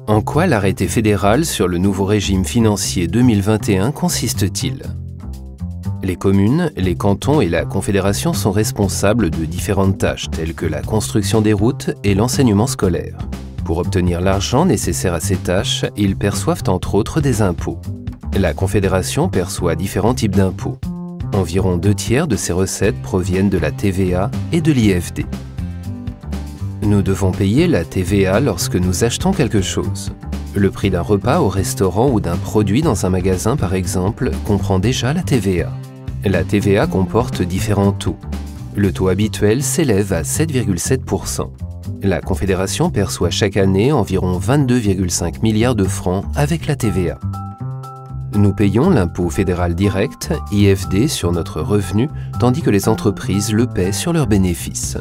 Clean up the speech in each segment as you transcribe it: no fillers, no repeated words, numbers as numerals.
En quoi l'arrêté fédéral sur le nouveau régime financier 2021 consiste-t-il? Les communes, les cantons et la Confédération sont responsables de différentes tâches telles que la construction des routes et l'enseignement scolaire. Pour obtenir l'argent nécessaire à ces tâches, ils perçoivent entre autres des impôts. La Confédération perçoit différents types d'impôts. Environ 2/3 de ces recettes proviennent de la TVA et de l'IFD. Nous devons payer la TVA lorsque nous achetons quelque chose. Le prix d'un repas au restaurant ou d'un produit dans un magasin, par exemple, comprend déjà la TVA. La TVA comporte différents taux. Le taux habituel s'élève à 7,7%. La Confédération perçoit chaque année environ 22,5 milliards de francs avec la TVA. Nous payons l'impôt fédéral direct, IFD, sur notre revenu, tandis que les entreprises le paient sur leurs bénéfices.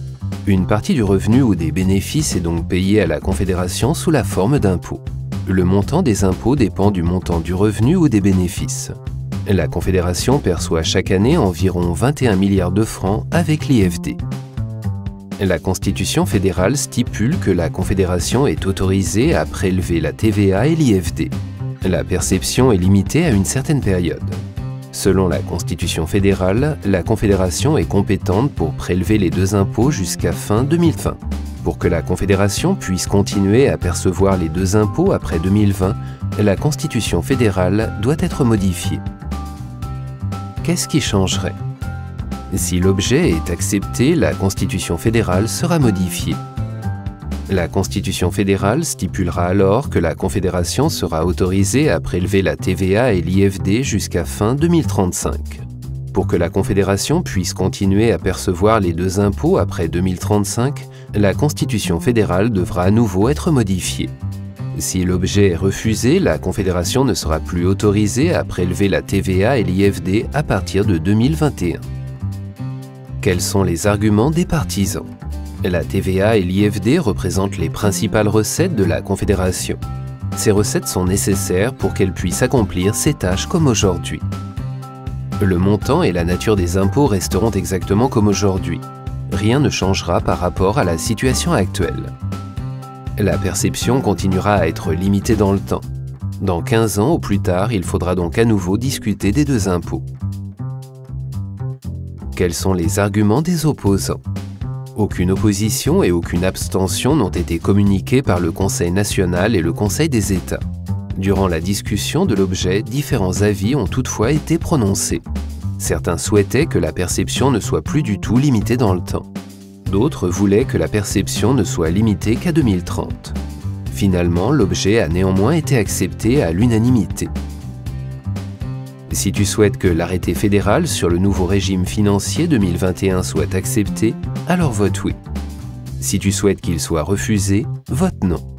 Une partie du revenu ou des bénéfices est donc payée à la Confédération sous la forme d'impôts. Le montant des impôts dépend du montant du revenu ou des bénéfices. La Confédération perçoit chaque année environ 21 milliards de francs avec l'IFD. La Constitution fédérale stipule que la Confédération est autorisée à prélever la TVA et l'IFD. La perception est limitée à une certaine période. Selon la Constitution fédérale, la Confédération est compétente pour prélever les deux impôts jusqu'à fin 2020. Pour que la Confédération puisse continuer à percevoir les deux impôts après 2020, la Constitution fédérale doit être modifiée. Qu'est-ce qui changerait? Si l'objet est accepté, la Constitution fédérale sera modifiée. La Constitution fédérale stipulera alors que la Confédération sera autorisée à prélever la TVA et l'IFD jusqu'à fin 2035. Pour que la Confédération puisse continuer à percevoir les deux impôts après 2035, la Constitution fédérale devra à nouveau être modifiée. Si l'objet est refusé, la Confédération ne sera plus autorisée à prélever la TVA et l'IFD à partir de 2021. Quels sont les arguments des partisans? La TVA et l'IFD représentent les principales recettes de la Confédération. Ces recettes sont nécessaires pour qu'elle puisse accomplir ses tâches comme aujourd'hui. Le montant et la nature des impôts resteront exactement comme aujourd'hui. Rien ne changera par rapport à la situation actuelle. La perception continuera à être limitée dans le temps. Dans 15 ans au plus tard, il faudra donc à nouveau discuter des deux impôts. Quels sont les arguments des opposants? Aucune opposition et aucune abstention n'ont été communiquées par le Conseil national et le Conseil des États. Durant la discussion de l'objet, différents avis ont toutefois été prononcés. Certains souhaitaient que la perception ne soit plus du tout limitée dans le temps. D'autres voulaient que la perception ne soit limitée qu'à 2030. Finalement, l'objet a néanmoins été accepté à l'unanimité. Si tu souhaites que l'arrêté fédéral sur le nouveau régime financier 2021 soit accepté, alors vote oui. Si tu souhaites qu'il soit refusé, vote non.